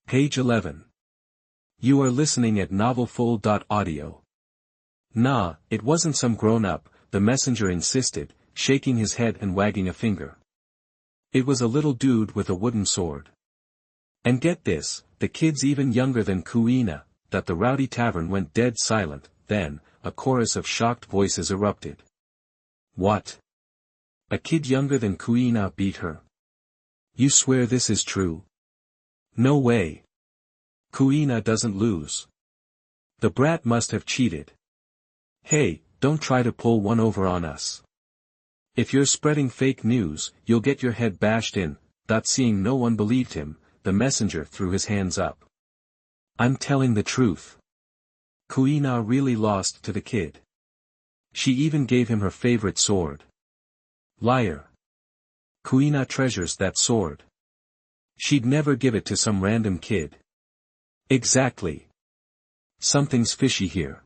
Page 11. You are listening at novelfull.audio. Nah, it wasn't some grown-up, the messenger insisted, shaking his head and wagging a finger. It was a little dude with a wooden sword. And get this, the kid's even younger than Kuina. That the rowdy tavern went dead silent. Then, a chorus of shocked voices erupted. What? A kid younger than Kuina beat her? You swear this is true? No way. Kuina doesn't lose. The brat must have cheated. Hey, don't try to pull one over on us. If you're spreading fake news, you'll get your head bashed in. Seeing no one believed him, the messenger threw his hands up. I'm telling the truth. Kuina really lost to the kid. She even gave him her favorite sword. Liar. Kuina treasures that sword. She'd never give it to some random kid. Exactly. Something's fishy here.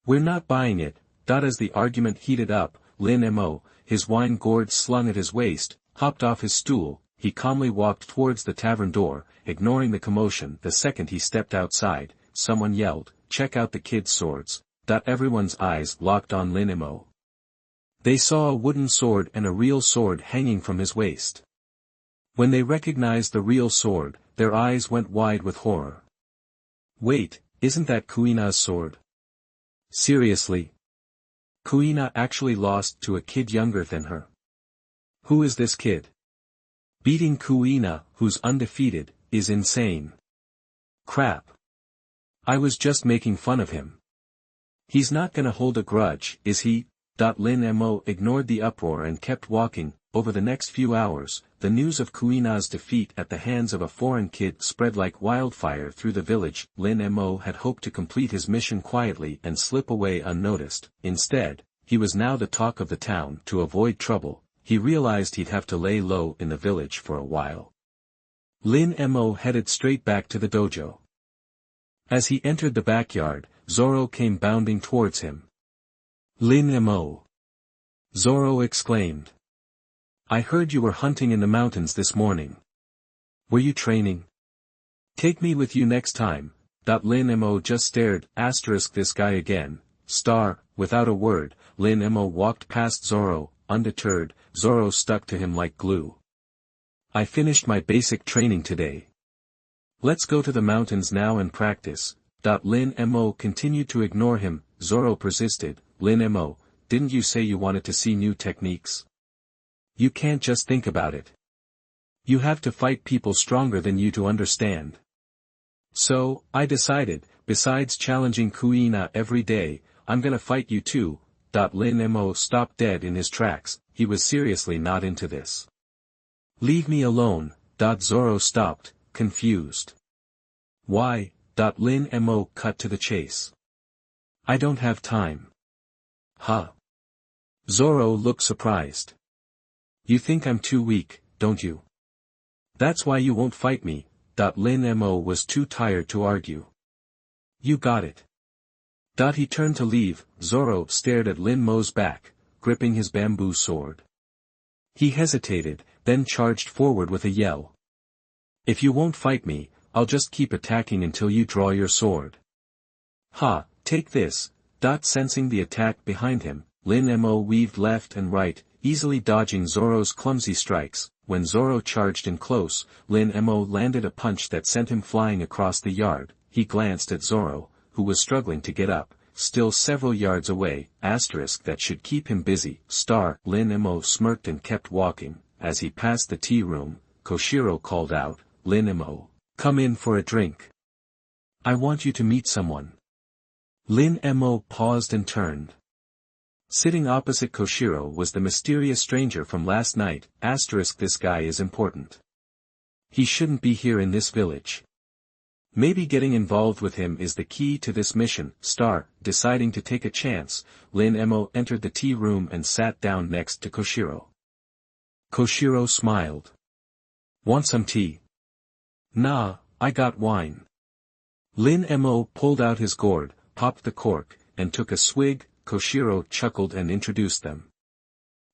We're not buying it. As the argument heated up, Lin Mo, his wine gourd slung at his waist, hopped off his stool. He calmly walked towards the tavern door, ignoring the commotion. The second he stepped outside, someone yelled, "Check out the kids' swords." Everyone's eyes locked on Lin Mo. They saw a wooden sword and a real sword hanging from his waist. When they recognized the real sword, their eyes went wide with horror. Wait, isn't that Kuina's sword? Seriously? Kuina actually lost to a kid younger than her. Who is this kid? Beating Kuina, who's undefeated, is insane. Crap. I was just making fun of him. He's not gonna hold a grudge, is he? Lin Mo ignored the uproar and kept walking. Over the next few hours, the news of Kuina's defeat at the hands of a foreign kid spread like wildfire through the village. Lin Mo had hoped to complete his mission quietly and slip away unnoticed. Instead, he was now the talk of the town. To avoid trouble, he realized he'd have to lay low in the village for a while. Lin Mo headed straight back to the dojo. As he entered the backyard, Zoro came bounding towards him. Lin Mo! Zoro exclaimed. I heard you were hunting in the mountains this morning. Were you training? Take me with you next time. Lin Mo just stared. This guy again. Without a word, Lin Mo walked past Zoro. Undeterred, Zoro stuck to him like glue. I finished my basic training today. Let's go to the mountains now and practice. Lin Mo continued to ignore him. Zoro persisted. Lin Mo, didn't you say you wanted to see new techniques? You can't just think about it. You have to fight people stronger than you to understand. So, I decided, besides challenging Kuina every day, I'm gonna fight you too. Lin Mo stopped dead in his tracks. He was seriously not into this. Leave me alone. Zoro stopped, confused. Why? Lin Mo cut to the chase. I don't have time. Huh? Zoro looked surprised. You think I'm too weak, don't you? That's why you won't fight me. Lin Mo was too tired to argue. You got it. He turned to leave. Zoro stared at Lin Mo's back, gripping his bamboo sword. He hesitated, then charged forward with a yell. If you won't fight me, I'll just keep attacking until you draw your sword. Ha, take this. Sensing the attack behind him, Lin Mo weaved left and right, easily dodging Zoro's clumsy strikes. When Zoro charged in close, Lin Mo landed a punch that sent him flying across the yard. He glanced at Zoro, who was struggling to get up, still several yards away. That should keep him busy. Lin Mo smirked and kept walking. As he passed the tea room, Koshiro called out, Lin Mo, come in for a drink. I want you to meet someone. Lin Mo paused and turned. Sitting opposite Koshiro was the mysterious stranger from last night. This guy is important. He shouldn't be here in this village. Maybe getting involved with him is the key to this mission. Deciding to take a chance, Lin Mo entered the tea room and sat down next to Koshiro. Koshiro smiled. Want some tea? Nah, I got wine. Lin Mo pulled out his gourd, popped the cork, and took a swig. Koshiro chuckled and introduced them.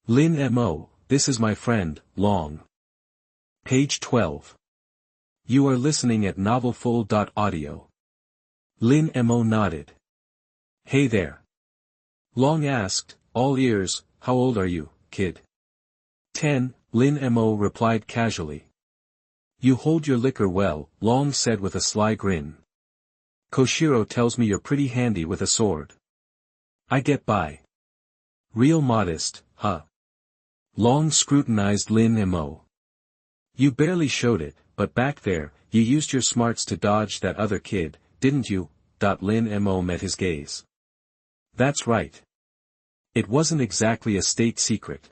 Lin Mo, this is my friend, Long. Page 12. You are listening at novelfull.audio. Lin Mo nodded. Hey there. Long asked, all ears, how old are you, kid? 10, Lin Mo replied casually. You hold your liquor well, Long said with a sly grin. Koshiro tells me you're pretty handy with a sword. I get by. Real modest, huh? Long scrutinized Lin Mo. You barely showed it, but back there, you used your smarts to dodge that other kid, didn't you? Lin Mo met his gaze. That's right. It wasn't exactly a state secret.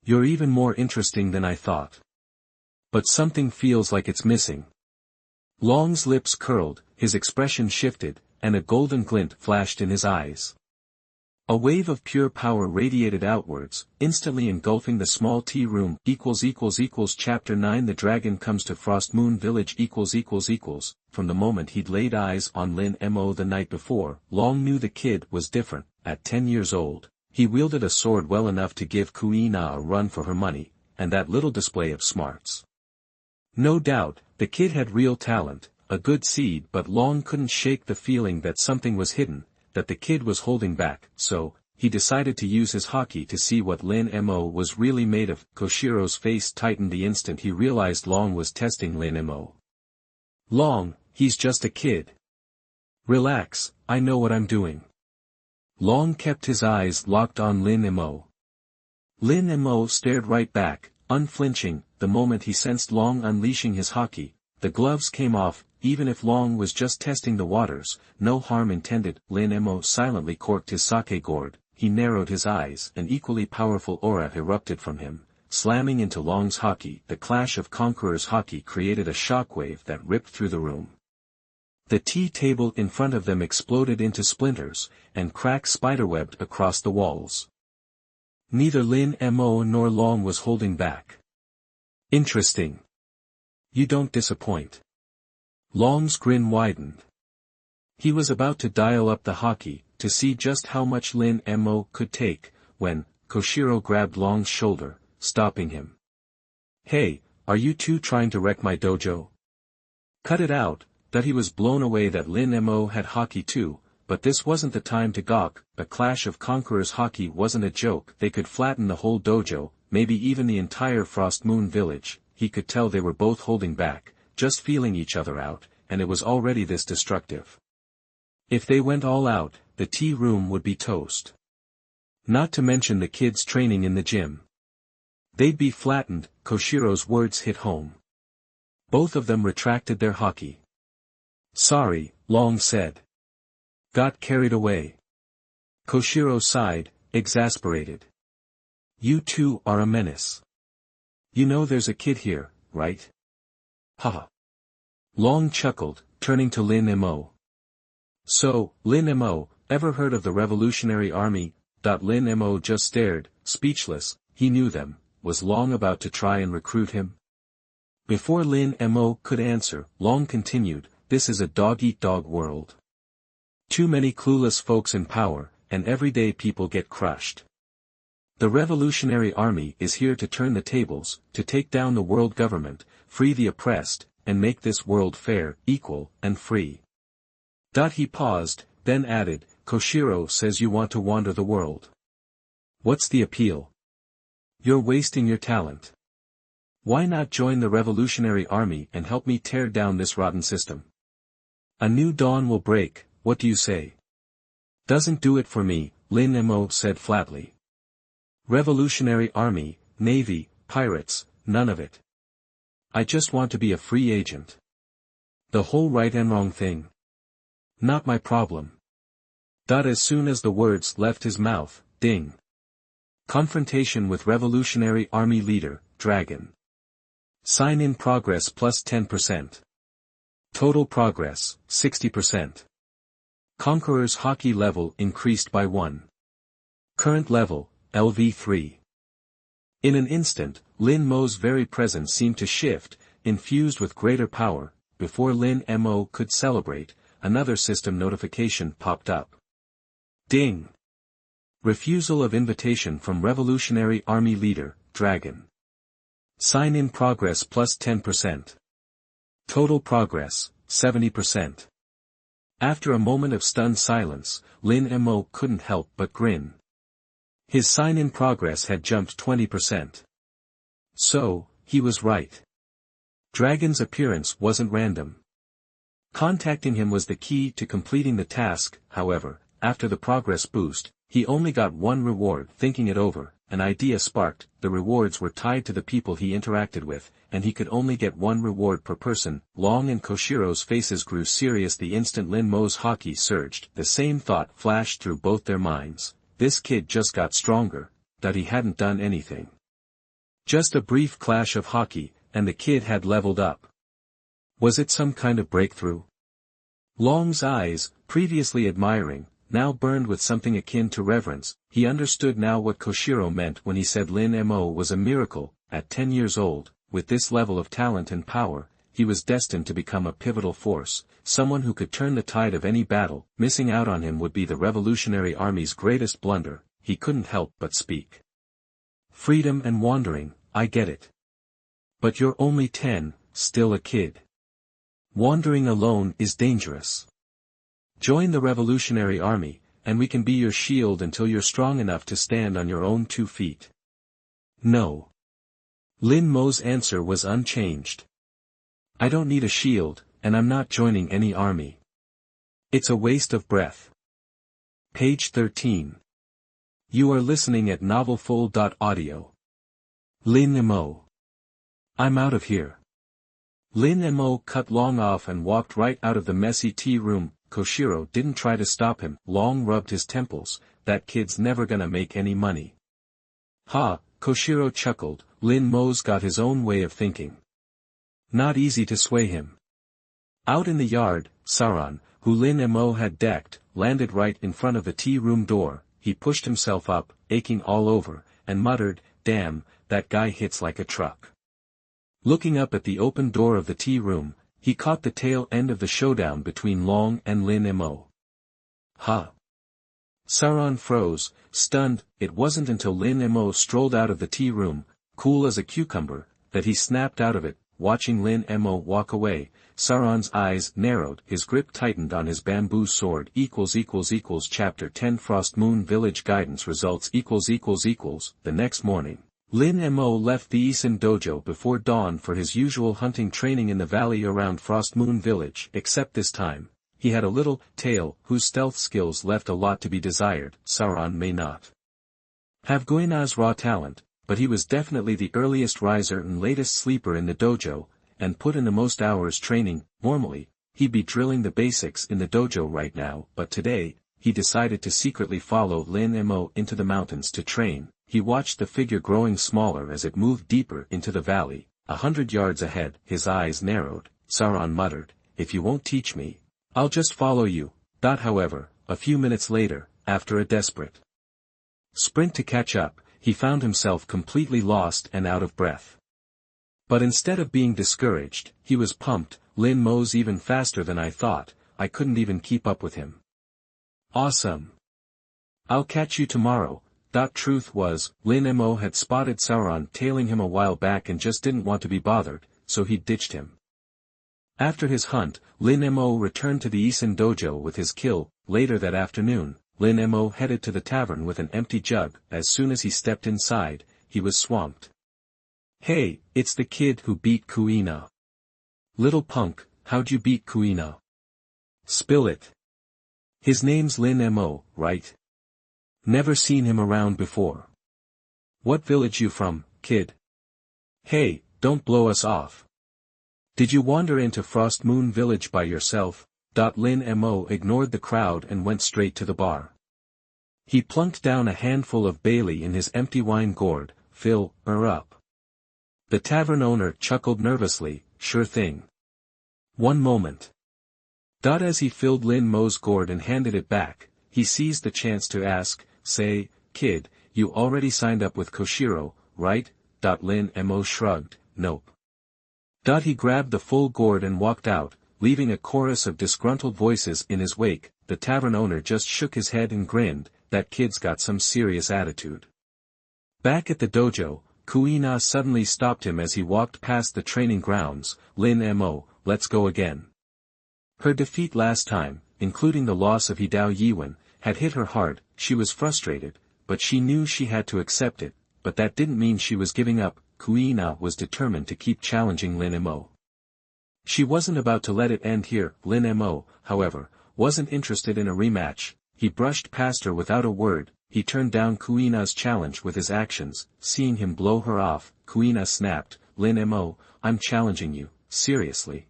You're even more interesting than I thought. But something feels like it's missing. Long's lips curled, his expression shifted, and a golden glint flashed in his eyes. A wave of pure power radiated outwards, instantly engulfing the small tea room. Chapter 9 The Dragon Comes to Frostmoon Village. From the moment he'd laid eyes on Lin Mo the night before, Long knew the kid was different. At 10 years old, he wielded a sword well enough to give Kuina a run for her money, and that little display of smarts. No doubt, the kid had real talent, a good seed, but Long couldn't shake the feeling that something was hidden, that the kid was holding back, so, he decided to use his hockey to see what Lin Mo was really made of. Koshiro's face tightened the instant he realized Long was testing Lin Mo. Long, he's just a kid. Relax, I know what I'm doing. Long kept his eyes locked on Lin Mo. Lin Mo stared right back, unflinching, the moment he sensed Long unleashing his hockey. The gloves came off, even if Long was just testing the waters, no harm intended. Lin Mo silently corked his sake gourd, he narrowed his eyes, an equally powerful aura erupted from him, slamming into Long's hockey. The clash of Conqueror's hockey created a shockwave that ripped through the room. The tea table in front of them exploded into splinters, and cracks spiderwebbed across the walls. Neither Lin Mo nor Long was holding back. Interesting. You don't disappoint. Long's grin widened. He was about to dial up the hockey, to see just how much Lin Mo could take, when Koshiro grabbed Long's shoulder, stopping him. Hey, are you two trying to wreck my dojo? Cut it out. That he was blown away that Lin Mo had hockey too, but this wasn't the time to gawk. A clash of Conquerors hockey wasn't a joke. They could flatten the whole dojo, maybe even the entire Frostmoon Village. He could tell they were both holding back, just feeling each other out, and it was already this destructive. If they went all out, the tea room would be toast. Not to mention the kids training in the gym. They'd be flattened. Koshiro's words hit home. Both of them retracted their hockey. Sorry, Long said. Got carried away. Koshiro sighed, exasperated. You two are a menace. You know there's a kid here, right? Haha. Long chuckled, turning to Lin Mo. So, Lin Mo, ever heard of the Revolutionary Army? Lin Mo just stared, speechless. He knew them. Was Long about to try and recruit him? Before Lin Mo could answer, Long continued, this is a dog-eat-dog world. Too many clueless folks in power, and everyday people get crushed. The Revolutionary Army is here to turn the tables, to take down the world government, free the oppressed, and make this world fair, equal, and free. He paused, then added, Koshiro says you want to wander the world. What's the appeal? You're wasting your talent. Why not join the Revolutionary Army and help me tear down this rotten system? A new dawn will break, what do you say? Doesn't do it for me, Lin Mo said flatly. Revolutionary Army, Navy, pirates, none of it. I just want to be a free agent. The whole right and wrong thing. Not my problem. As soon as the words left his mouth, ding. Confrontation with Revolutionary Army leader, Dragon. Sign in progress plus 10%. Total progress, 60%. Conqueror's hockey level increased by 1. Current level, LV3. In an instant, Lin Mo's very presence seemed to shift, infused with greater power. Before Lin Mo could celebrate, another system notification popped up. Ding! Refusal of invitation from Revolutionary Army leader, Dragon. Sign in progress plus 10%. Total progress, 70%. After a moment of stunned silence, Lin Mo couldn't help but grin. His sign-in progress had jumped 20%. So, he was right. Dragon's appearance wasn't random. Contacting him was the key to completing the task. However, after the progress boost, he only got one reward. Thinking it over, an idea sparked. The rewards were tied to the people he interacted with, and he could only get one reward per person. Long and Koshiro's faces grew serious the instant Lin Mo's haki surged. The same thought flashed through both their minds. This kid just got stronger, that he hadn't done anything. Just a brief clash of haki, and the kid had leveled up. Was it some kind of breakthrough? Long's eyes, previously admiring, now burned with something akin to reverence. He understood now what Koshiro meant when he said Lin Mo was a miracle. At 10 years old, with this level of talent and power, he was destined to become a pivotal force, someone who could turn the tide of any battle. Missing out on him would be the Revolutionary Army's greatest blunder. He couldn't help but speak. Freedom and wandering, I get it. But you're only 10, still a kid. Wandering alone is dangerous. Join the Revolutionary Army, and we can be your shield until you're strong enough to stand on your own 2 feet. No. Lin Mo's answer was unchanged. I don't need a shield, and I'm not joining any army. It's a waste of breath. Page 13. You are listening at novelfull.audio. Lin Mo. I'm out of here. Lin Mo cut Long off and walked right out of the messy tea room. Koshiro didn't try to stop him. Long rubbed his temples. That kid's never gonna make any money. Ha, Koshiro chuckled. Lin Mo's got his own way of thinking. Not easy to sway him. Out in the yard, Saran, who Lin Mo had decked, landed right in front of the tea room door. He pushed himself up, aching all over, and muttered, "Damn, that guy hits like a truck." Looking up at the open door of the tea room, he caught the tail end of the showdown between Long and Lin Mo. Ha! Saran froze, stunned. It wasn't until Lin Mo strolled out of the tea room, cool as a cucumber, that he snapped out of it. Watching Lin Mo walk away, Saran's eyes narrowed. His grip tightened on his bamboo sword. Chapter 10 Frost Moon Village Guidance Results The next morning, Lin Mo left the Isen dojo before dawn for his usual hunting training in the valley around Frost Moon Village. Except this time, he had a little tail whose stealth skills left a lot to be desired. Saran may not have Guina's raw talent, but he was definitely the earliest riser and latest sleeper in the dojo, and put in the most hours training. Normally, he'd be drilling the basics in the dojo right now, but today, he decided to secretly follow Lin Mo into the mountains to train. He watched the figure growing smaller as it moved deeper into the valley. 100 yards ahead, his eyes narrowed. Saran muttered, "If you won't teach me, I'll just follow you." However, a few minutes later, after a desperate sprint to catch up, he found himself completely lost and out of breath. But instead of being discouraged, he was pumped. Lin Mo's even faster than I thought. I couldn't even keep up with him. Awesome. I'll catch you tomorrow. Truth was, Lin Mo had spotted Saran tailing him a while back and just didn't want to be bothered, so he ditched him. After his hunt, Lin Mo returned to the Isen dojo with his kill. Later that afternoon, Lin Mo headed to the tavern with an empty jug. As soon as he stepped inside, he was swamped. "Hey, it's the kid who beat Kuina. Little punk, how'd you beat Kuina? Spill it. His name's Lin Mo, right? Never seen him around before. What village you from, kid? Hey, don't blow us off. Did you wander into Frost Moon Village by yourself?" Lin Mo ignored the crowd and went straight to the bar. He plunked down a handful of Bailey in his empty wine gourd. "Fill her up." The tavern owner chuckled nervously. "Sure thing. One moment." As he filled Lin Mo's gourd and handed it back, he seized the chance to ask, "Say, kid, you already signed up with Koshiro, right?" Lin Mo shrugged, "Nope." He grabbed the full gourd and walked out, leaving a chorus of disgruntled voices in his wake. The tavern owner just shook his head and grinned. That kid's got some serious attitude. Back at the dojo, Kuina suddenly stopped him as he walked past the training grounds. "Lin Mo, let's go again. Her defeat last time, including the loss of Hidao Yiwen, had hit her hard. She was frustrated, but she knew she had to accept it, but that didn't mean she was giving up. Kuina was determined to keep challenging Lin Mo. She wasn't about to let it end here. Lin Mo, however, wasn't interested in a rematch. He brushed past her without a word. He turned down Kuina's challenge with his actions. Seeing him blow her off, Kuina snapped, "Lin Mo, I'm challenging you, seriously.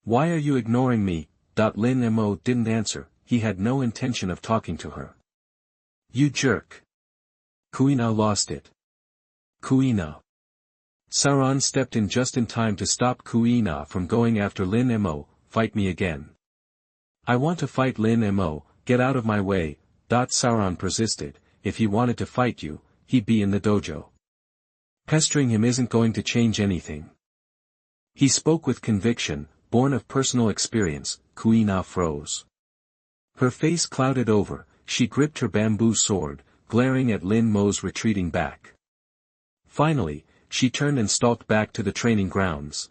Why are you ignoring me?" Lin Mo didn't answer. He had no intention of talking to her. "You jerk." Kuina lost it. "Kuina." Sauron stepped in just in time to stop Kuina from going after Lin Mo. "Fight me again." "I want to fight Lin Mo, get out of my way." Sauron persisted. If he wanted to fight you, he'd be in the dojo. Pestering him isn't going to change anything. He spoke with conviction, born of personal experience. Kuina froze. Her face clouded over. She gripped her bamboo sword, glaring at Lin Mo's retreating back. Finally, she turned and stalked back to the training grounds.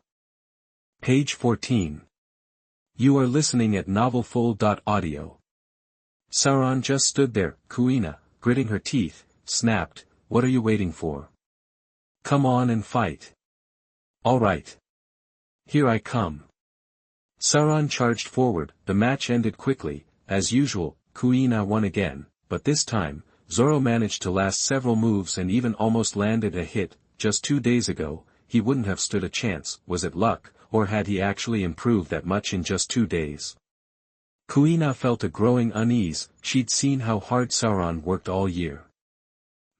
Page 14. You are listening at novelfull.audio. Sauron just stood there. Kuina, gritting her teeth, snapped, "What are you waiting for? Come on and fight." "All right. Here I come." Sauron charged forward. The match ended quickly. As usual, Kuina won again, but this time, Zoro managed to last several moves and even almost landed a hit. Just 2 days ago, he wouldn't have stood a chance. Was it luck, or had he actually improved that much in just 2 days? Kuina felt a growing unease. She'd seen how hard Sauron worked all year.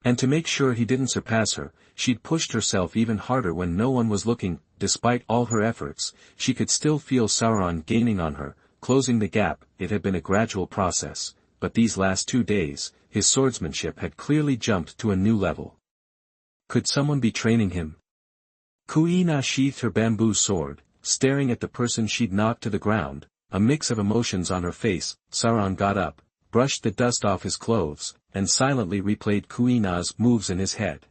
And to make sure he didn't surpass her, she'd pushed herself even harder when no one was looking. Despite all her efforts, she could still feel Sauron gaining on her, closing the gap. It had been a gradual process, but these last 2 days, his swordsmanship had clearly jumped to a new level. Could someone be training him? Kuina sheathed her bamboo sword, staring at the person she'd knocked to the ground, a mix of emotions on her face. Sauron got up, brushed the dust off his clothes, and silently replayed Kuina's moves in his head.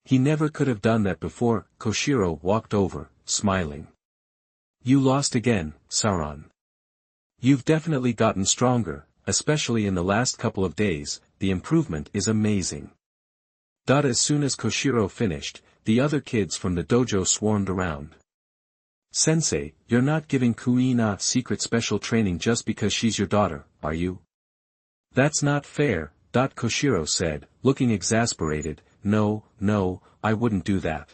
He never could have done that before. Koshiro walked over, smiling. "You lost again, Sauron. You've definitely gotten stronger, especially in the last couple of days. The improvement is amazing." As soon as Koshiro finished, the other kids from the dojo swarmed around. "Sensei, you're not giving Kuina secret special training just because she's your daughter, are you?" "That's not fair," Koshiro said, looking exasperated. No, I wouldn't do that.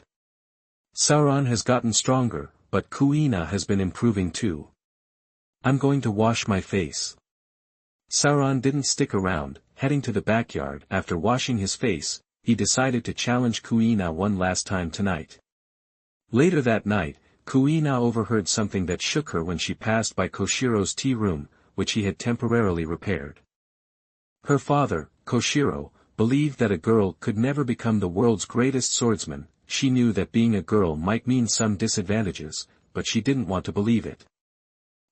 Sauron has gotten stronger, but Kuina has been improving too. I'm going to wash my face." Sauron didn't stick around. Heading to the backyard after washing his face, he decided to challenge Kuina one last time tonight. Later that night, Kuina overheard something that shook her when she passed by Koshiro's tea room, which he had temporarily repaired. Her father, Koshiro, believed that a girl could never become the world's greatest swordsman. She knew that being a girl might mean some disadvantages, but she didn't want to believe it.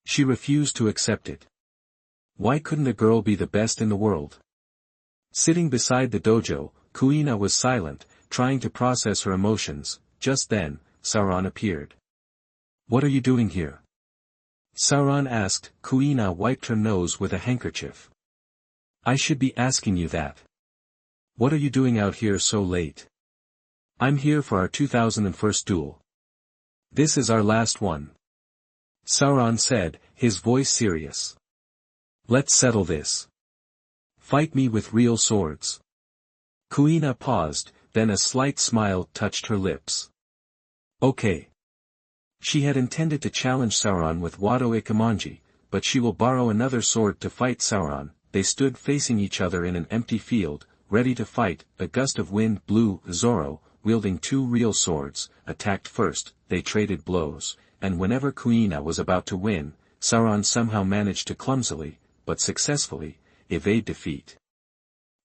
She refused to accept it. Why couldn't a girl be the best in the world? Sitting beside the dojo, Kuina was silent, trying to process her emotions. Just then, Sauron appeared. "What are you doing here?" Sauron asked. Kuina wiped her nose with a handkerchief. "I should be asking you that. What are you doing out here so late?" "I'm here for our 2001st duel. This is our last one," Sauron said, his voice serious. "Let's settle this. Fight me with real swords." Kuina paused, then a slight smile touched her lips. "Okay." She had intended to challenge Sauron with Wado Ikemonji, but she will borrow another sword to fight Sauron. They stood facing each other in an empty field, ready to fight. A gust of wind blew. Zoro, wielding 2 real swords, attacked first. They traded blows, and whenever Kuina was about to win, Sauron somehow managed to clumsily, but successfully, evade defeat.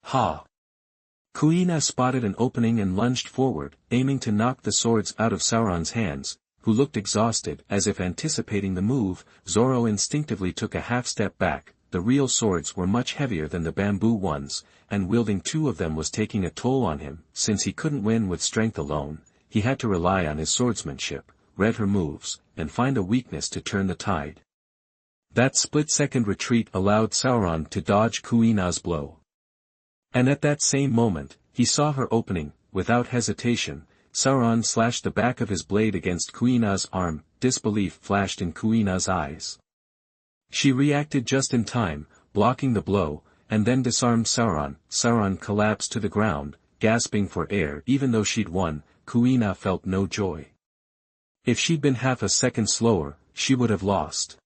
Ha! Kuina spotted an opening and lunged forward, aiming to knock the swords out of Sauron's hands, who looked exhausted. As if anticipating the move, Zoro instinctively took a half-step back. The real swords were much heavier than the bamboo ones, and wielding 2 of them was taking a toll on him. Since he couldn't win with strength alone, he had to rely on his swordsmanship, read her moves, and find a weakness to turn the tide. That split-second retreat allowed Sauron to dodge Kuina's blow. And at that same moment, he saw her opening. Without hesitation, Sauron slashed the back of his blade against Kuina's arm. Disbelief flashed in Kuina's eyes. She reacted just in time, blocking the blow, and then disarmed Sauron. Sauron collapsed to the ground, gasping for air. Even though she'd won, Kuina felt no joy. If she'd been half a second slower, she would have lost.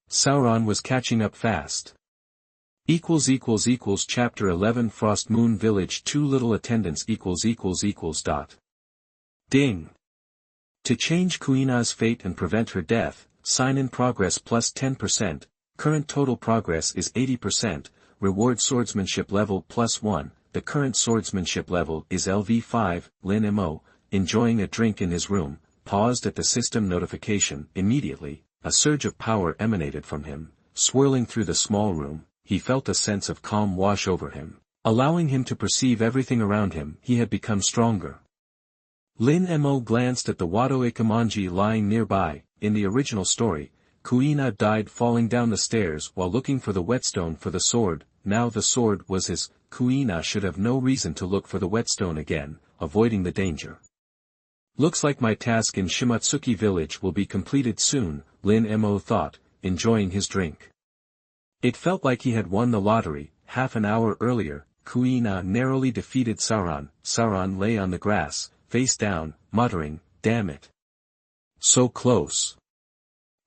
Sauron was catching up fast. Chapter 11 Frost Moon Village Too little attendance Ding. To change Kuina's fate and prevent her death, sign in progress plus 10%, current total progress is 80%, reward swordsmanship level plus 1, the current swordsmanship level is LV5, Lin Mo, enjoying a drink in his room, paused at the system notification. Immediately, a surge of power emanated from him, swirling through the small room. He felt a sense of calm wash over him, allowing him to perceive everything around him. He had become stronger. Lin Mo glanced at the Wado Ikamanji lying nearby. In the original story, Kuina died falling down the stairs while looking for the whetstone for the sword. Now the sword was his. Kuina should have no reason to look for the whetstone again, avoiding the danger. Looks like my task in Shimotsuki village will be completed soon, Lin Mo thought, enjoying his drink. It felt like he had won the lottery. Half an hour earlier, Kuina narrowly defeated Sauron. Sauron lay on the grass, face down, muttering, "Damn it. So close.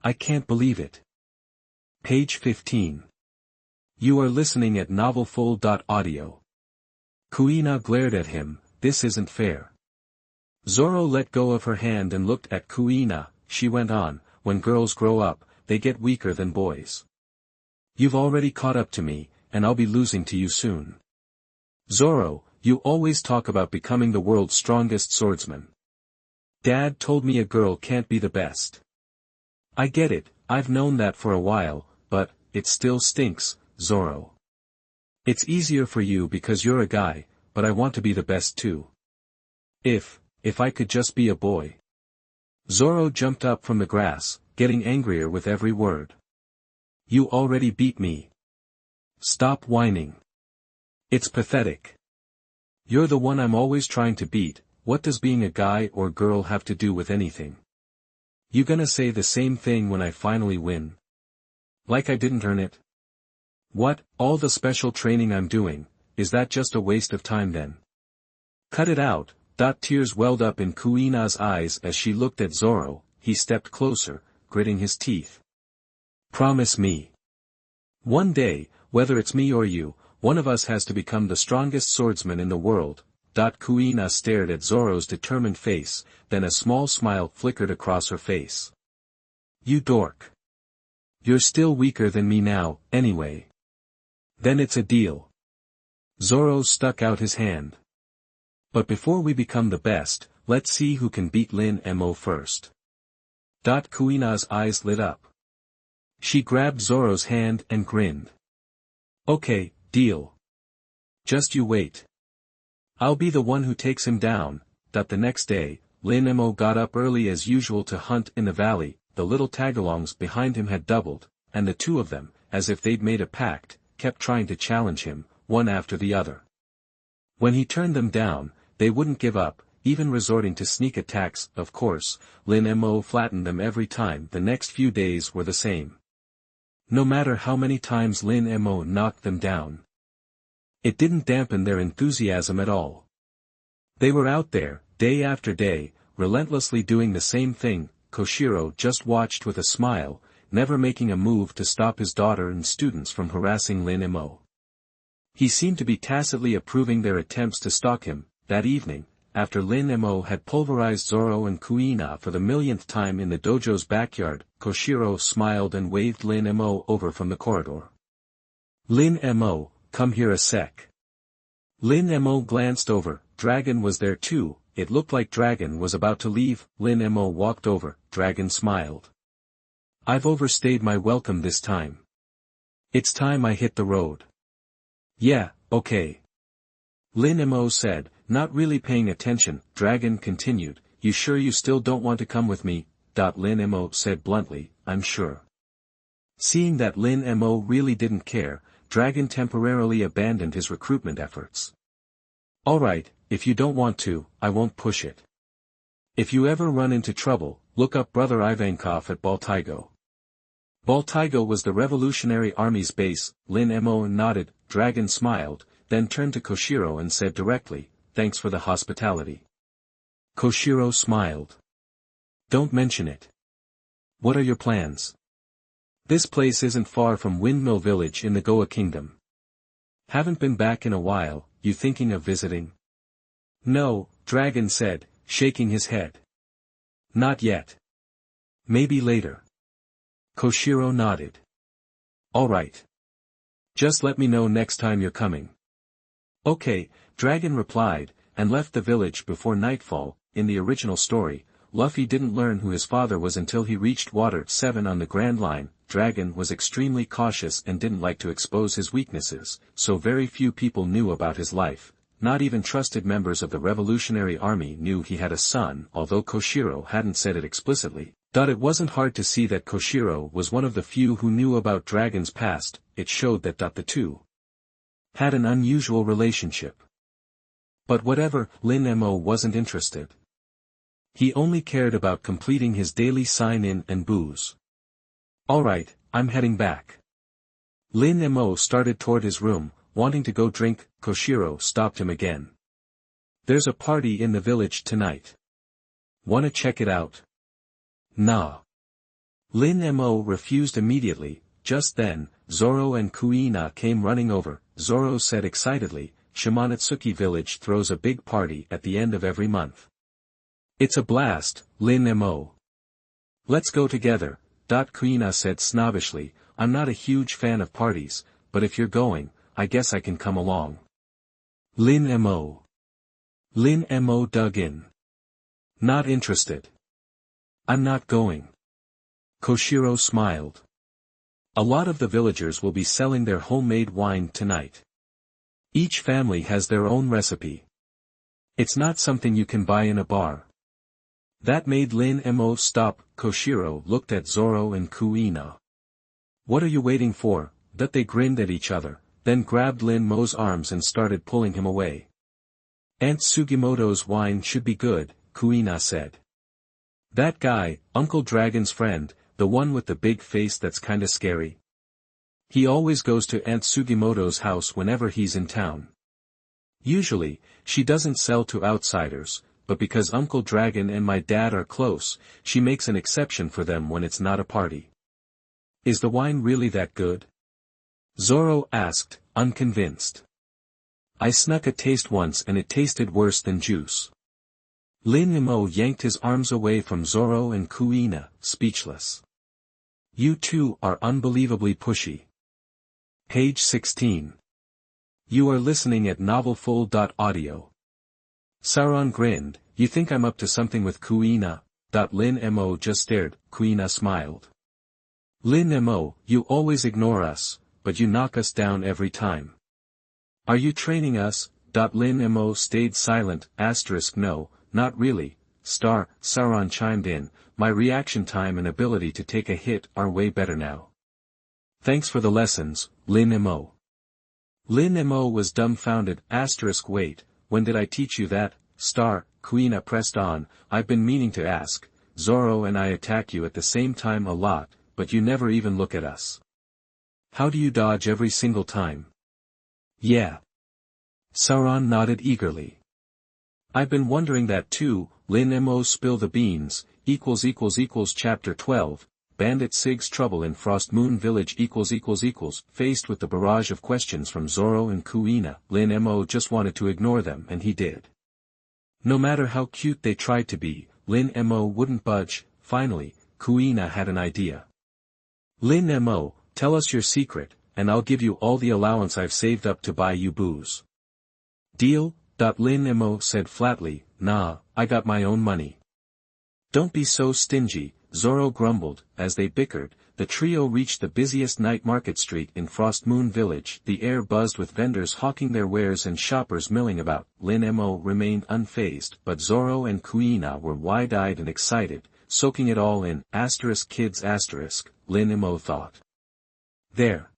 I can't believe it." Page 15. You are listening at novelfull.audio. Kuina glared at him. This isn't fair. Zoro let go of her hand and looked at Kuina. She went on, when girls grow up, they get weaker than boys. You've already caught up to me, and I'll be losing to you soon. Zoro, you always talk about becoming the world's strongest swordsman. Dad told me a girl can't be the best. I get it, I've known that for a while, but, it still stinks, Zoro. It's easier for you because you're a guy, but I want to be the best too. If I could just be a boy. Zoro jumped up from the grass, getting angrier with every word. You already beat me. Stop whining. It's pathetic. You're the one I'm always trying to beat. What does being a guy or girl have to do with anything? You gonna say the same thing when I finally win? Like I didn't earn it? What, all the special training I'm doing, is that just a waste of time then? Cut it out. Tears welled up in Kuina's eyes as she looked at Zoro. He stepped closer, gritting his teeth. Promise me. One day, whether it's me or you, one of us has to become the strongest swordsman in the world. Kuina stared at Zoro's determined face, then a small smile flickered across her face. You dork. You're still weaker than me now, anyway. Then it's a deal. Zoro stuck out his hand. But before we become the best, let's see who can beat Lin Mo first. Kuina's eyes lit up. She grabbed Zoro's hand and grinned. Okay, deal. Just you wait. I'll be the one who takes him down. The next day, Lin Mo got up early as usual to hunt in the valley. The little tagalongs behind him had doubled, and the two of them, as if they'd made a pact, kept trying to challenge him, one after the other. When he turned them down, they wouldn't give up, even resorting to sneak attacks. Of course, Lin Mo flattened them every time. The next few days were the same. No matter how many times Lin Mo knocked them down, it didn't dampen their enthusiasm at all. They were out there, day after day, relentlessly doing the same thing. Koshiro just watched with a smile, never making a move to stop his daughter and students from harassing Lin Mo. He seemed to be tacitly approving their attempts to stalk him. That evening, after Lin Mo had pulverized Zoro and Kuina for the millionth time in the dojo's backyard, Koshiro smiled and waved Lin Mo over from the corridor. Lin Mo, come here a sec. Lin Mo glanced over. Dragon was there too. It looked like Dragon was about to leave. Lin Mo walked over. Dragon smiled. I've overstayed my welcome this time. It's time I hit the road. Yeah, okay. Lin Mo said, not really paying attention. Dragon continued, you sure you still don't want to come with me? Lin Mo said bluntly, I'm sure. Seeing that Lin Mo really didn't care, Dragon temporarily abandoned his recruitment efforts. Alright, if you don't want to, I won't push it. If you ever run into trouble, look up Brother Ivankov at Baltigo. Baltigo was the Revolutionary Army's base. Lin Mo nodded. Dragon smiled, then turned to Koshiro and said directly, thanks for the hospitality. Koshiro smiled. Don't mention it. What are your plans? This place isn't far from Windmill Village in the Goa Kingdom. Haven't been back in a while, you thinking of visiting? No, Dragon said, shaking his head. Not yet. Maybe later. Koshiro nodded. Alright. Just let me know next time you're coming. Okay, Dragon replied, and left the village before nightfall. In the original story, Luffy didn't learn who his father was until he reached Water 7 on the Grand Line. Dragon was extremely cautious and didn't like to expose his weaknesses, so very few people knew about his life. Not even trusted members of the Revolutionary Army knew he had a son, although Koshiro hadn't said it explicitly. It wasn't hard to see that Koshiro was one of the few who knew about Dragon's past. It showed that the two had an unusual relationship. But whatever, Lin Mo wasn't interested. He only cared about completing his daily sign-in and booze. Alright, I'm heading back. Lin Mo started toward his room, wanting to go drink. Koshiro stopped him again. There's a party in the village tonight. Wanna check it out? Nah. Lin Mo refused immediately. Just then, Zoro and Kuina came running over. Zoro said excitedly, Shimonotsuki village throws a big party at the end of every month. It's a blast, Lin Mo. Let's go together. Kuina said snobbishly, I'm not a huge fan of parties, but if you're going, I guess I can come along. Lin Mo. Lin Mo dug in. Not interested. I'm not going. Koshiro smiled. A lot of the villagers will be selling their homemade wine tonight. Each family has their own recipe. It's not something you can buy in a bar. That made Lin Mo stop. Koshiro looked at Zoro and Kuina. What are you waiting for? They grinned at each other, then grabbed Lin Mo's arms and started pulling him away. Aunt Sugimoto's wine should be good, Kuina said. That guy, Uncle Dragon's friend, the one with the big face that's kinda scary. He always goes to Aunt Sugimoto's house whenever he's in town. Usually, she doesn't sell to outsiders, but because Uncle Dragon and my dad are close, she makes an exception for them when it's not a party. Is the wine really that good? Zoro asked, unconvinced. I snuck a taste once and it tasted worse than juice. Lin Mo yanked his arms away from Zoro and Kuina, speechless. You two are unbelievably pushy. Page 16. You are listening at novelfull.audio. Sauron grinned, you think I'm up to something with Kuina? Lin Mo just stared. Kuina smiled. Lin Mo, you always ignore us, but you knock us down every time. Are you training us? Lin Mo stayed silent. No, not really. Sauron chimed in, my reaction time and ability to take a hit are way better now. Thanks for the lessons, Lin Mo. Lin Mo was dumbfounded. Wait, when did I teach you that? Kuina pressed on, I've been meaning to ask. Zoro and I attack you at the same time a lot, but you never even look at us. How do you dodge every single time? Yeah. Sauron nodded eagerly. I've been wondering that too. Lin Mo spill the beans. Chapter 12. Bandit Sig's trouble in Frost Moon Village. Faced with the barrage of questions from Zoro and Kuina, Lin Mo just wanted to ignore them, and he did. No matter how cute they tried to be, Lin Mo wouldn't budge. Finally, Kuina had an idea. Lin Mo, tell us your secret, and I'll give you all the allowance I've saved up to buy you booze. Deal? Lin Mo said flatly, nah, I got my own money. Don't be so stingy, Zoro grumbled. As they bickered, the trio reached the busiest night market street in Windmill Village. The air buzzed with vendors hawking their wares and shoppers milling about. Lin Mo remained unfazed, but Zoro and Kuina were wide-eyed and excited, soaking it all in. Kids Lin Mo thought. There.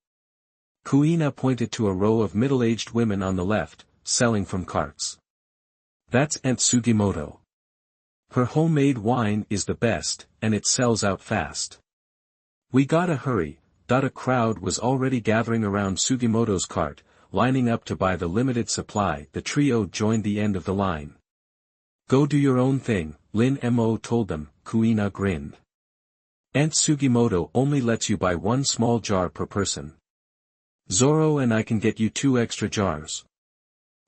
Kuina pointed to a row of middle-aged women on the left, selling from carts. That's Aunt Sugimoto. Her homemade wine is the best, and it sells out fast. We gotta hurry. A crowd was already gathering around Sugimoto's cart, lining up to buy the limited supply. The trio joined the end of the line. Go do your own thing, Lin Mo told them. Kuina grinned. Aunt Sugimoto only lets you buy one small jar per person. Zoro and I can get you 2 extra jars.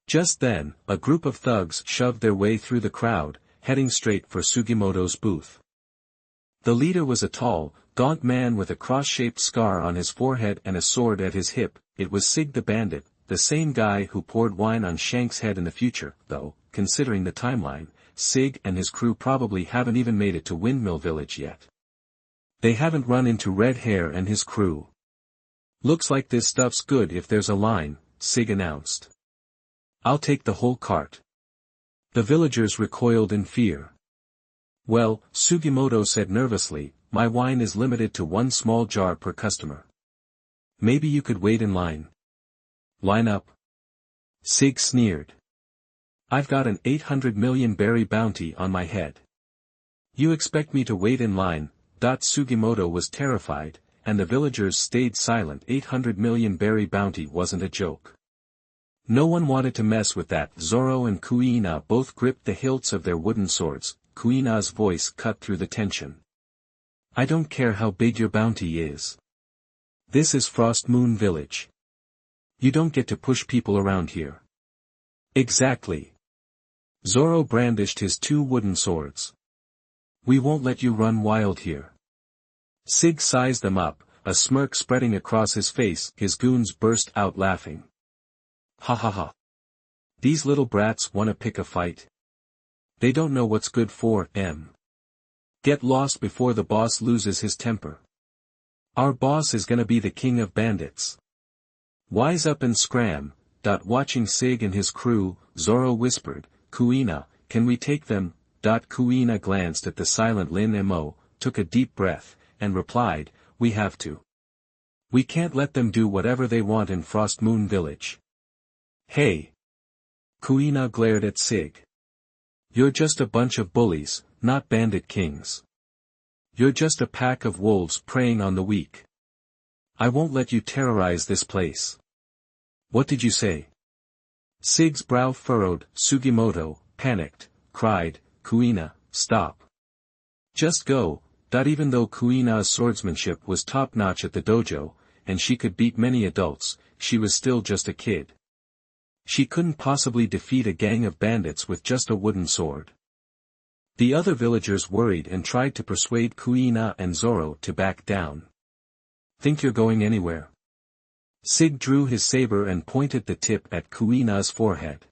Just then, a group of thugs shoved their way through the crowd, heading straight for Sugimoto's booth. The leader was a tall, gaunt man with a cross-shaped scar on his forehead and a sword at his hip. It was Sig the Bandit, the same guy who poured wine on Shank's head in the future, though, considering the timeline, Sig and his crew probably haven't even made it to Windmill Village yet. They haven't run into Redhead and his crew. Looks like this stuff's good if there's a line, Sig announced. I'll take the whole cart. The villagers recoiled in fear. Well, Sugimoto said nervously, my wine is limited to 1 small jar per customer. Maybe you could wait in line. Line up. Sig sneered. I've got an 800 million berry bounty on my head. You expect me to wait in line? Sugimoto was terrified, and the villagers stayed silent. 800 million berry bounty wasn't a joke. No one wanted to mess with that. Zoro and Kuina both gripped the hilts of their wooden swords. Kuina's voice cut through the tension. I don't care how big your bounty is. This is Windmill Village. You don't get to push people around here. Exactly. Zoro brandished his 2 wooden swords. We won't let you run wild here. Sig sized them up, a smirk spreading across his face. His goons burst out laughing. Ha ha ha. These little brats wanna pick a fight? They don't know what's good for them. Get lost before the boss loses his temper. Our boss is gonna be the king of bandits. Wise up and scram. Watching Sig and his crew, Zoro whispered, Kuina, can we take them? Kuina glanced at the silent Lin Mo, took a deep breath, and replied, we have to. We can't let them do whatever they want in Windmill Village. Hey! Kuina glared at Sig. You're just a bunch of bullies, not bandit kings. You're just a pack of wolves preying on the weak. I won't let you terrorize this place. What did you say? Sig's brow furrowed. Sugimoto, panicked, cried, Kuina, stop. Just go. Even though Kuina's swordsmanship was top-notch at the dojo, and she could beat many adults, she was still just a kid. She couldn't possibly defeat a gang of bandits with just a wooden sword. The other villagers worried and tried to persuade Kuina and Zoro to back down. Think you're going anywhere? Sig drew his saber and pointed the tip at Kuina's forehead.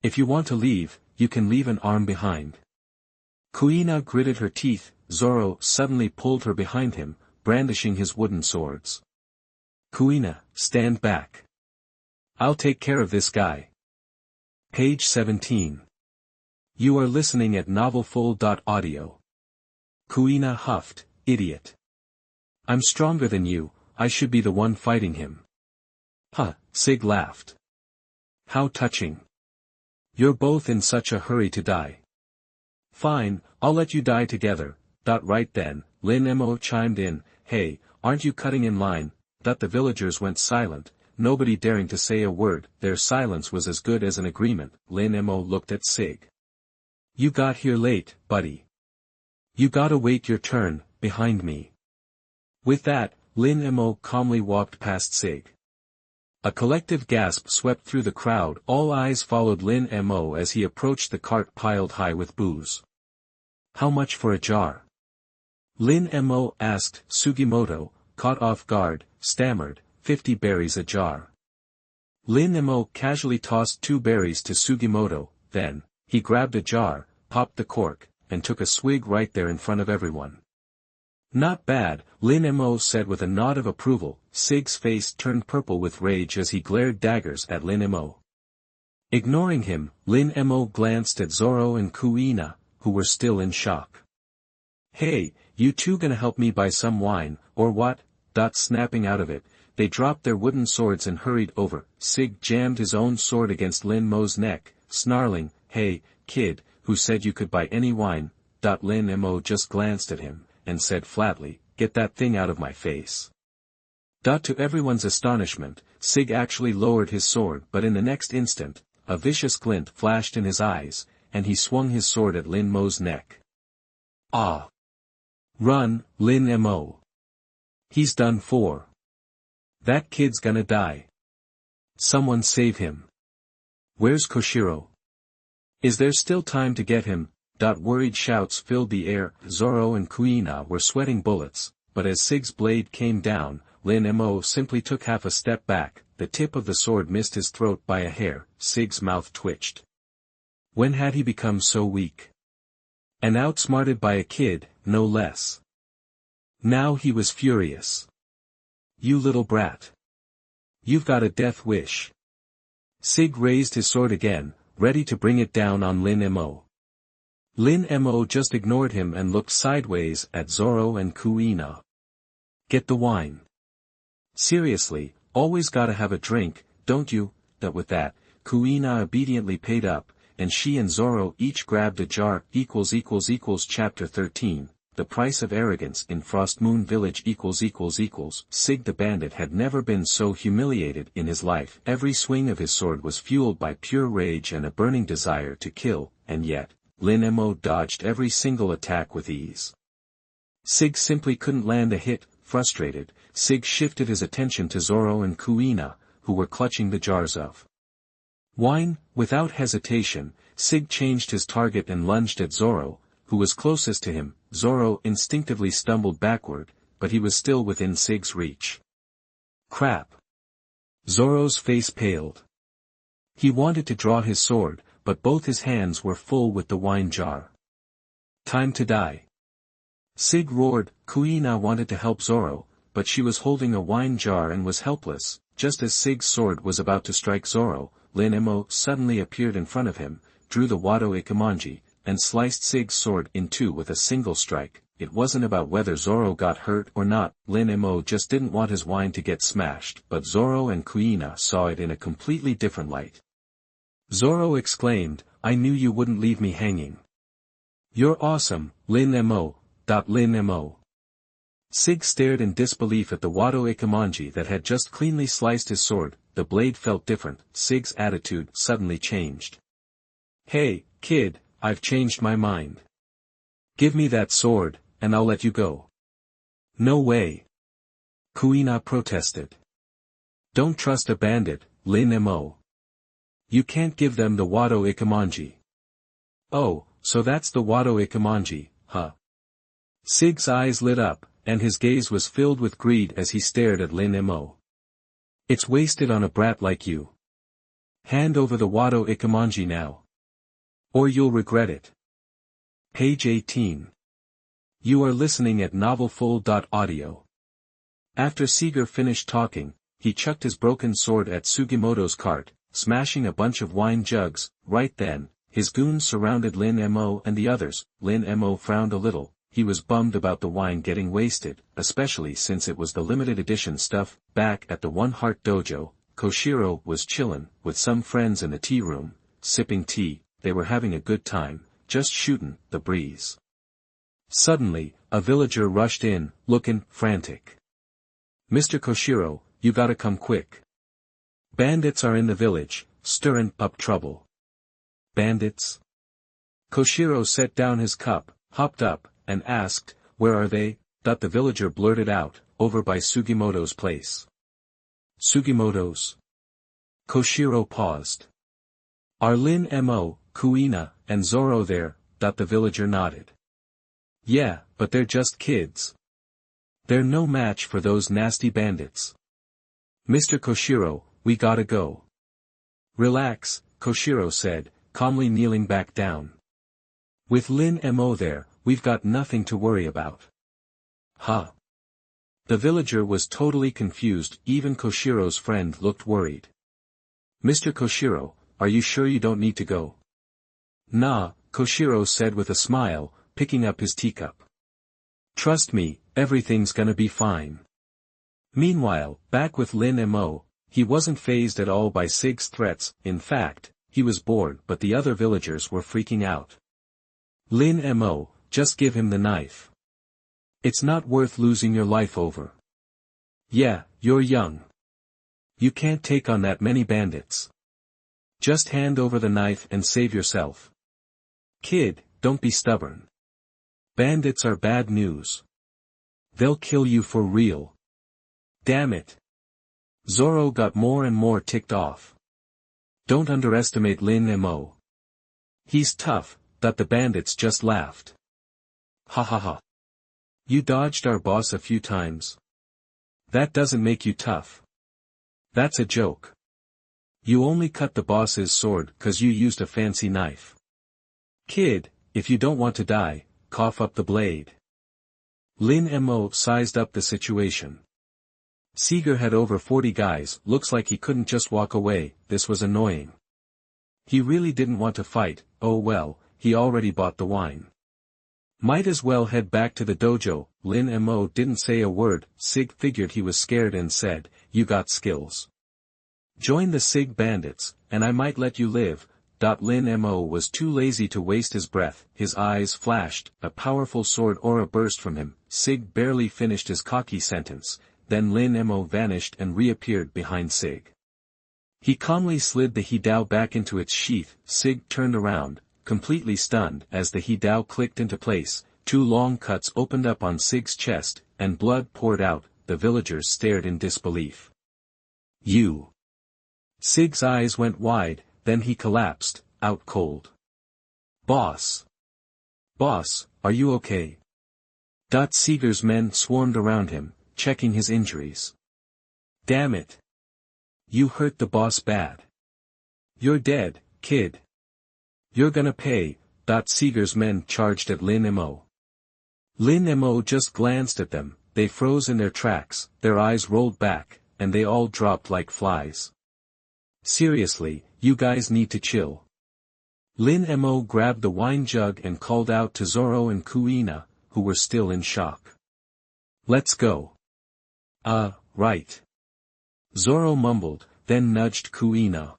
If you want to leave, you can leave an arm behind. Kuina gritted her teeth. Zoro suddenly pulled her behind him, brandishing his wooden swords. Kuina, stand back. I'll take care of this guy. Page 17. You are listening at novelfull.audio. Kuina huffed, idiot. I'm stronger than you, I should be the one fighting him. Huh, Sig laughed. How touching. You're both in such a hurry to die. Fine, I'll let you die together. Right then, Lin Mo chimed in, hey, aren't you cutting in line? The villagers went silent, nobody daring to say a word. Their silence was as good as an agreement. Lin Mo looked at Sig. You got here late, buddy. You gotta wait your turn, behind me. With that, Lin Mo calmly walked past Sig. A collective gasp swept through the crowd. All eyes followed Lin Mo as he approached the cart piled high with booze. How much for a jar? Lin Mo asked. Sugimoto, caught off guard, stammered, 50 berries a jar. Lin Mo casually tossed 2 berries to Sugimoto, then, he grabbed a jar, popped the cork, and took a swig right there in front of everyone. Not bad, Lin Mo said with a nod of approval. Sig's face turned purple with rage as he glared daggers at Lin Mo. Ignoring him, Lin Mo glanced at Zoro and Kuina, who were still in shock. Hey, you two gonna help me buy some wine, or what? Snapping out of it, they dropped their wooden swords and hurried over. Sig jammed his own sword against Lin Mo's neck, snarling, "Hey, kid, who said you could buy any wine?" Lin Mo just glanced at him, and said flatly, "Get that thing out of my face." To everyone's astonishment, Sig actually lowered his sword, but in the next instant, a vicious glint flashed in his eyes, and he swung his sword at Lin Mo's neck. Ah! Run, Lin Mo! He's done for. That kid's gonna die. Someone save him. Where's Koshiro? Is there still time to get him? Worried shouts filled the air. Zoro and Kuina were sweating bullets, but as Sig's blade came down, Lin Mo simply took half a step back. The tip of the sword missed his throat by a hair. Sig's mouth twitched. When had he become so weak? And outsmarted by a kid, no less. Now he was furious. You little brat. You've got a death wish. Sig raised his sword again, ready to bring it down on Lin Mo. Lin Mo just ignored him and looked sideways at Zoro and Kuina. Get the wine. Seriously, always gotta have a drink, don't you? With that, Kuina obediently paid up, and she and Zoro each grabbed a jar. Chapter 13. The price of arrogance in Frostmoon Village. Sig the bandit had never been so humiliated in his life. Every swing of his sword was fueled by pure rage and a burning desire to kill, and yet, Lin Mo dodged every single attack with ease. Sig simply couldn't land a hit. Frustrated, Sig shifted his attention to Zoro and Kuina, who were clutching the jars of wine. Without hesitation, Sig changed his target and lunged at Zoro, who was closest to him. Zoro instinctively stumbled backward, but he was still within Sig's reach. Crap! Zoro's face paled. He wanted to draw his sword, but both his hands were full with the wine jar. Time to die. Sig roared. Kuina wanted to help Zoro, but she was holding a wine jar and was helpless. Just as Sig's sword was about to strike Zoro, Lin Mo suddenly appeared in front of him, drew the Wado Ikemonji, and sliced Sig's sword in two with a single strike. It wasn't about whether Zoro got hurt or not. Lin Mo just didn't want his wine to get smashed, but Zoro and Kuina saw it in a completely different light. Zoro exclaimed, "I knew you wouldn't leave me hanging. You're awesome, Lin Mo. Lin Mo." Sig stared in disbelief at the Wado Ikemonji that had just cleanly sliced his sword. The blade felt different. Sig's attitude suddenly changed. "Hey, kid, I've changed my mind. Give me that sword, and I'll let you go." "No way." Kuina protested. "Don't trust a bandit, Lin Mo. You can't give them the Wado Ikemonji." "Oh, so that's the Wado Ikemonji, huh?" Sig's eyes lit up, and his gaze was filled with greed as he stared at Lin Mo. "It's wasted on a brat like you. Hand over the Wado Ikemonji now. Or you'll regret it." Page 18. You are listening at novelfull.audio. After Seeger finished talking, he chucked his broken sword at Sugimoto's cart, smashing a bunch of wine jugs. Right then, his goons surrounded Lin Mo and the others. Lin Mo frowned a little. He was bummed about the wine getting wasted, especially since it was the limited edition stuff. Back at the One Heart Dojo, Koshiro was chillin' with some friends in the tea room, sipping tea. They were having a good time, just shootin' the breeze. Suddenly, a villager rushed in, lookin' frantic. "Mr. Koshiro, you gotta come quick. Bandits are in the village, stirrin' up trouble." "Bandits?" Koshiro set down his cup, hopped up, and asked, "Where are they?" The villager blurted out, "Over by Sugimoto's place." "Sugimoto's?" Koshiro paused. "Are Lin Mo, Kuina, and Zoro there?" The villager nodded. "Yeah, but they're just kids. They're no match for those nasty bandits. Mr. Koshiro, we gotta go." "Relax," Koshiro said, calmly kneeling back down. "With Lin Mo there, we've got nothing to worry about." Huh? The villager was totally confused, even Koshiro's friend looked worried. Mr. Koshiro, are you sure you don't need to go? Nah, Koshiro said with a smile, picking up his teacup. Trust me, everything's gonna be fine. Meanwhile, back with Lin Mo, he wasn't fazed at all by Sig's threats. In fact, he was bored, but the other villagers were freaking out. Lin Mo, just give him the knife. It's not worth losing your life over. Yeah, you're young. You can't take on that many bandits. Just hand over the knife and save yourself. Kid, don't be stubborn. Bandits are bad news. They'll kill you for real. Damn it. Zoro got more and more ticked off. Don't underestimate Lin Mo. He's tough, but the bandits just laughed. Ha ha ha. You dodged our boss a few times. That doesn't make you tough. That's a joke. You only cut the boss's sword 'cause you used a fancy knife. Kid, if you don't want to die, cough up the blade. Lin Mo sized up the situation. Seeger had over 40 guys, looks like he couldn't just walk away. This was annoying. He really didn't want to fight. Oh well, he already bought the wine. Might as well head back to the dojo. Lin Mo didn't say a word. Sig figured he was scared and said, you got skills. Join the Sig bandits, and I might let you live. Lin Mo was too lazy to waste his breath. His eyes flashed, a powerful sword aura burst from him. Sig barely finished his cocky sentence, then Lin Mo vanished and reappeared behind Sig. He calmly slid the Hidao back into its sheath. Sig turned around, completely stunned. As the Hidao clicked into place, 2 long cuts opened up on Sig's chest, and blood poured out. The villagers stared in disbelief. You! Sig's eyes went wide, then he collapsed, out cold. Boss! Boss, are you okay? Seeger's men swarmed around him, checking his injuries. Damn it! You hurt the boss bad. You're dead, kid. You're gonna pay. Seeger's men charged at Lin Mo. Lin Mo just glanced at them. They froze in their tracks, their eyes rolled back, and they all dropped like flies. Seriously, you guys need to chill. Lin Mo grabbed the wine jug and called out to Zoro and Kuina, who were still in shock. Let's go. Right. Zoro mumbled, then nudged Kuina.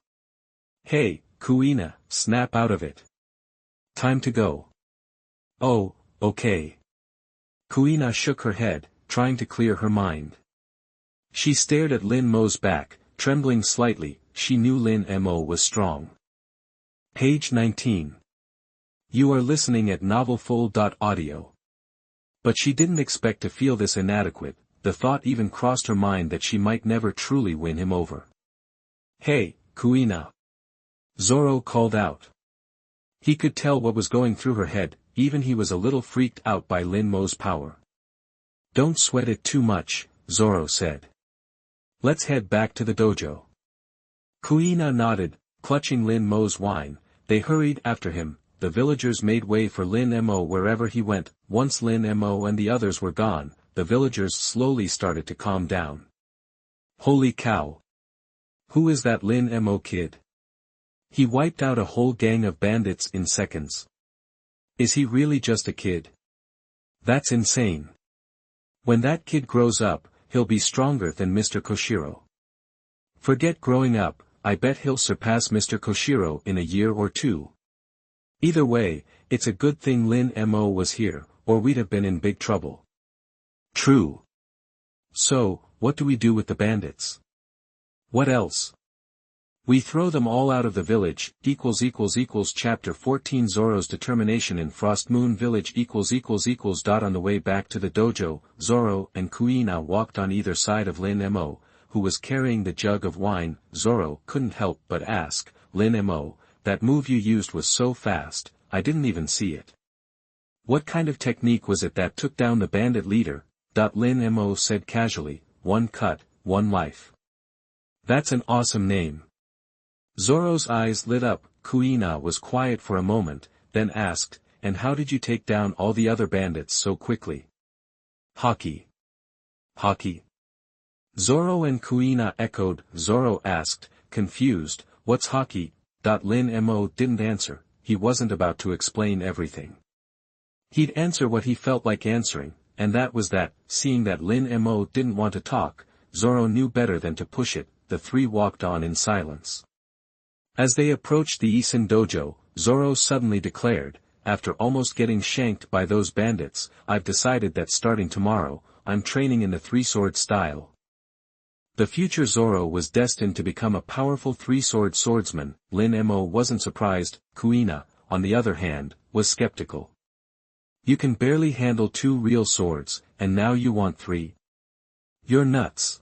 Hey, Kuina, snap out of it. Time to go. Oh, okay. Kuina shook her head, trying to clear her mind. She stared at Lin Mo's back, trembling slightly. She knew Lin Mo was strong. Page 19. You are listening at novelfull.audio. But she didn't expect to feel this inadequate. The thought even crossed her mind that she might never truly win him over. Hey, Kuina. Zoro called out. He could tell what was going through her head, even he was a little freaked out by Lin Mo's power. Don't sweat it too much, Zoro said. Let's head back to the dojo. Kuina nodded, clutching Lin Mo's wine. They hurried after him. The villagers made way for Lin Mo wherever he went. Once Lin Mo and the others were gone, the villagers slowly started to calm down. Holy cow! Who is that Lin Mo kid? He wiped out a whole gang of bandits in seconds. Is he really just a kid? That's insane. When that kid grows up, he'll be stronger than Mr. Koshiro. Forget growing up, I bet he'll surpass Mr. Koshiro in a year or 2. Either way, it's a good thing Lin Mo was here, or we'd have been in big trouble. True. So, what do we do with the bandits? What else? We throw them all out of the village. Chapter 14 Zoro's determination in Frost Moon Village. On the way back to the dojo, Zoro and Kuina walked on either side of Lin Mo, who was carrying the jug of wine. Zoro couldn't help but ask, Lin Mo, that move you used was so fast, I didn't even see it. What kind of technique was it that took down the bandit leader? Lin Mo said casually, 1 cut, 1 life. That's an awesome name. Zoro's eyes lit up. Kuina was quiet for a moment, then asked, and how did you take down all the other bandits so quickly? Hockey. Hockey? Zoro and Kuina echoed. Zoro asked, confused, what's hockey? Lin Mo didn't answer, he wasn't about to explain everything. He'd answer what he felt like answering, and that was that, seeing that Lin Mo didn't want to talk, Zoro knew better than to push it. The three walked on in silence. As they approached the Isen dojo, Zoro suddenly declared, after almost getting shanked by those bandits, I've decided that starting tomorrow, I'm training in the three-sword style. The future Zoro was destined to become a powerful three-sword swordsman. Lin Mo wasn't surprised. Kuina, on the other hand, was skeptical. You can barely handle 2 real swords, and now you want 3? You're nuts.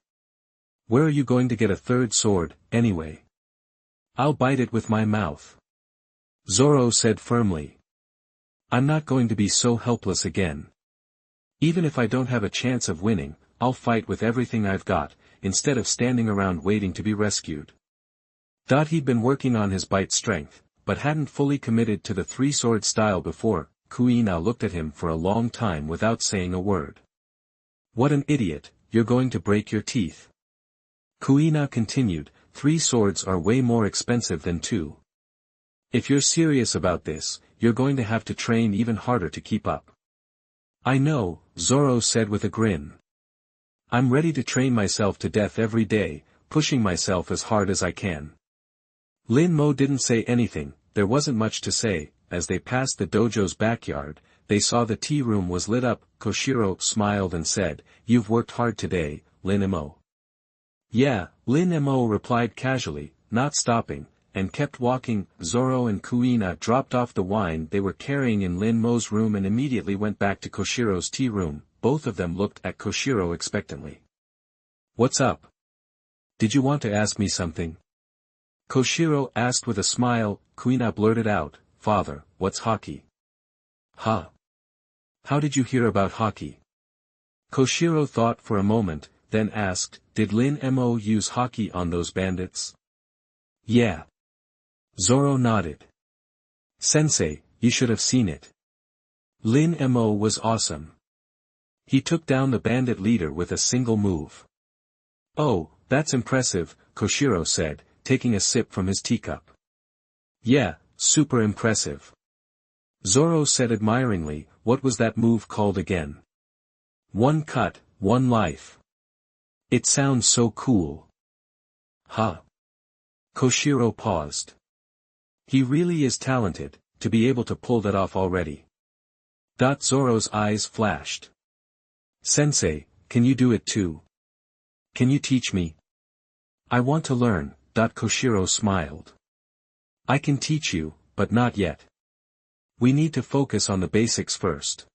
Where are you going to get a 3rd sword, anyway? I'll bite it with my mouth. Zoro said firmly. I'm not going to be so helpless again. Even if I don't have a chance of winning, I'll fight with everything I've got, instead of standing around waiting to be rescued. He'd been working on his bite strength, but hadn't fully committed to the three-sword style before. Kuina looked at him for a long time without saying a word. What an idiot, you're going to break your teeth. Kuina continued, 3 swords are way more expensive than 2. If you're serious about this, you're going to have to train even harder to keep up. I know, Zoro said with a grin. I'm ready to train myself to death every day, pushing myself as hard as I can. Lin Mo didn't say anything. There wasn't much to say. As they passed the dojo's backyard, they saw the tea room was lit up. Koshiro smiled and said, You've worked hard today, Lin Mo. Yeah, Lin Mo replied casually, not stopping, and kept walking. Zoro and Kuina dropped off the wine they were carrying in Lin Mo's room and immediately went back to Koshiro's tea room. Both of them looked at Koshiro expectantly. What's up? Did you want to ask me something? Koshiro asked with a smile. Kuina blurted out, Father, what's hockey? Huh? How did you hear about hockey? Koshiro thought for a moment, then asked, Did Lin Mo use hockey on those bandits? Yeah. Zoro nodded. Sensei, you should have seen it. Lin Mo was awesome. He took down the bandit leader with a single move. Oh, that's impressive, Koshiro said, taking a sip from his teacup. Yeah, super impressive. Zoro said admiringly, what was that move called again? 1 cut, 1 life. It sounds so cool. Huh? Koshiro paused. He really is talented, to be able to pull that off already. Zoro's eyes flashed. Sensei, can you do it too? Can you teach me? I want to learn. Koshiro smiled. I can teach you, but not yet. We need to focus on the basics first.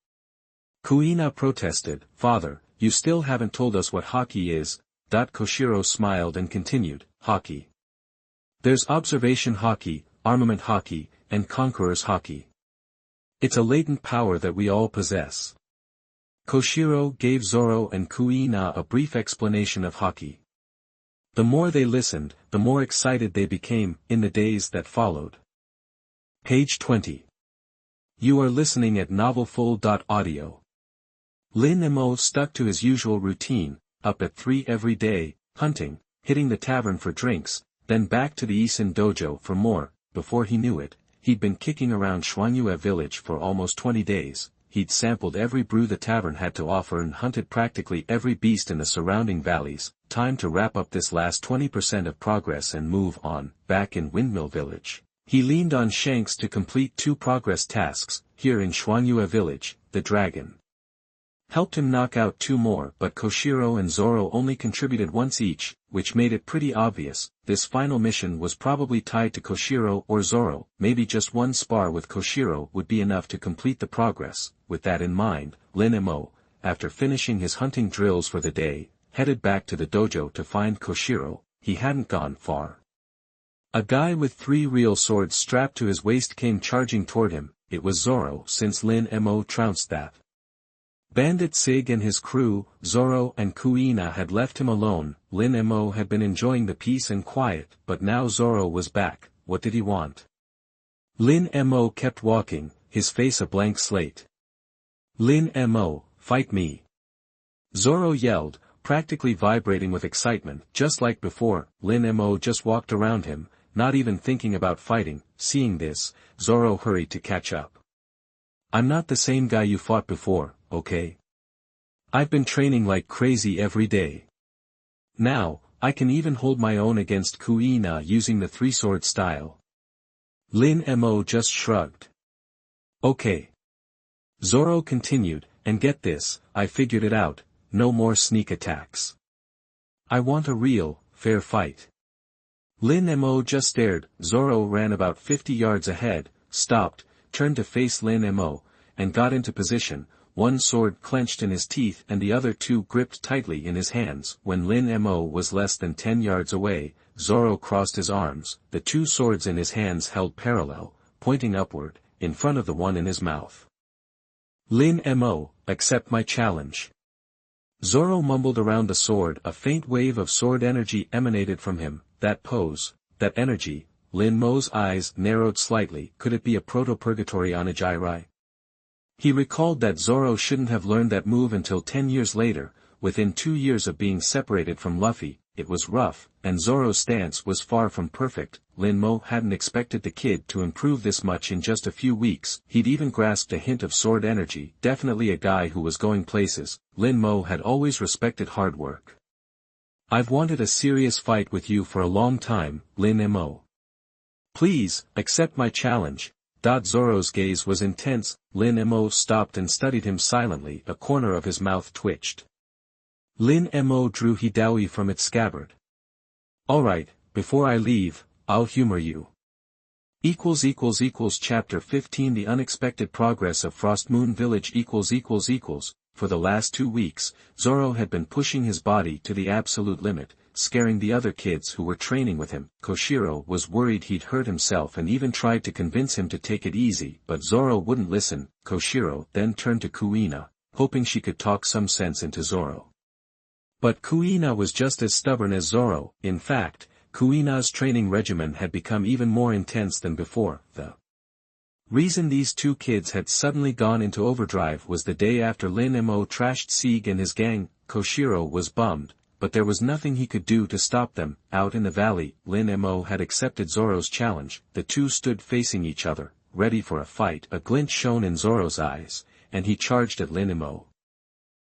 Kuina protested, Father, you still haven't told us what hockey is. Koshiro smiled and continued, hockey. There's observation hockey, armament hockey, and conqueror's hockey. It's a latent power that we all possess. Koshiro gave Zoro and Kuina a brief explanation of hockey. The more they listened, the more excited they became. In the days that followed. Page 20. You are listening at novelfull.audio. Lin Mo stuck to his usual routine, up at 3 every day, hunting, hitting the tavern for drinks, then back to the Isen dojo for more. Before he knew it, he'd been kicking around Shunpo Village for almost 20 days. He'd sampled every brew the tavern had to offer and hunted practically every beast in the surrounding valleys. Time to wrap up this last 20% of progress and move on. Back in Windmill Village, he leaned on Shanks to complete 2 progress tasks. Here in Shunpo Village, the dragon helped him knock out 2 more, but Koshiro and Zoro only contributed once each, which made it pretty obvious. This final mission was probably tied to Koshiro or Zoro. Maybe just 1 spar with Koshiro would be enough to complete the progress. With that in mind, Lin Mo, after finishing his hunting drills for the day, headed back to the dojo to find Koshiro. He hadn't gone far. A guy with 3 real swords strapped to his waist came charging toward him. It was Zoro. Since Lin Mo trounced that bandit Sig and his crew, Zoro and Kuina had left him alone. Lin Mo had been enjoying the peace and quiet, but now Zoro was back. What did he want? Lin Mo kept walking, his face a blank slate. Lin Mo, fight me. Zoro yelled, practically vibrating with excitement. Just like before, Lin Mo just walked around him, not even thinking about fighting. Seeing this, Zoro hurried to catch up. I'm not the same guy you fought before, okay? I've been training like crazy every day. Now, I can even hold my own against Kuina using the three-sword style. Lin Mo just shrugged. Okay. Zoro continued, and get this, I figured it out, no more sneak attacks. I want a real, fair fight. Lin Mo just stared. Zoro ran about 50 yards ahead, stopped, turned to face Lin Mo, and got into position, one sword clenched in his teeth and the other two gripped tightly in his hands. When Lin Mo was less than 10 yards away, Zoro crossed his arms, the two swords in his hands held parallel, pointing upward, in front of the one in his mouth. Lin Mo, accept my challenge. Zoro mumbled around the sword. A faint wave of sword energy emanated from him. That pose, that energy. Lin Mo's eyes narrowed slightly. Could it be a proto-purgatory onigiri? He recalled that Zoro shouldn't have learned that move until 10 years later, within 2 years of being separated from Luffy. It was rough, and Zoro's stance was far from perfect. Lin Mo hadn't expected the kid to improve this much in just a few weeks. He'd even grasped a hint of sword energy. Definitely a guy who was going places. Lin Mo had always respected hard work. I've wanted a serious fight with you for a long time, Lin Mo. Please, accept my challenge. Zoro's gaze was intense. Lin Mo stopped and studied him silently. A corner of his mouth twitched. Lin Mo drew Hidawi from its scabbard. Alright, before I leave, I'll humor you. Chapter 15 The unexpected progress of Windmill Village For the last 2 weeks, Zoro had been pushing his body to the absolute limit, scaring the other kids who were training with him. Koshiro was worried he'd hurt himself and even tried to convince him to take it easy, but Zoro wouldn't listen. Koshiro then turned to Kuina, hoping she could talk some sense into Zoro. But Kuina was just as stubborn as Zoro. In fact, Kuina's training regimen had become even more intense than before. The reason these two kids had suddenly gone into overdrive was the day after Lin Mo trashed Sieg and his gang. Koshiro was bummed, but there was nothing he could do to stop them. Out in the valley, Lin Mo had accepted Zoro's challenge. The two stood facing each other, ready for a fight. A glint shone in Zoro's eyes, and he charged at Lin Mo.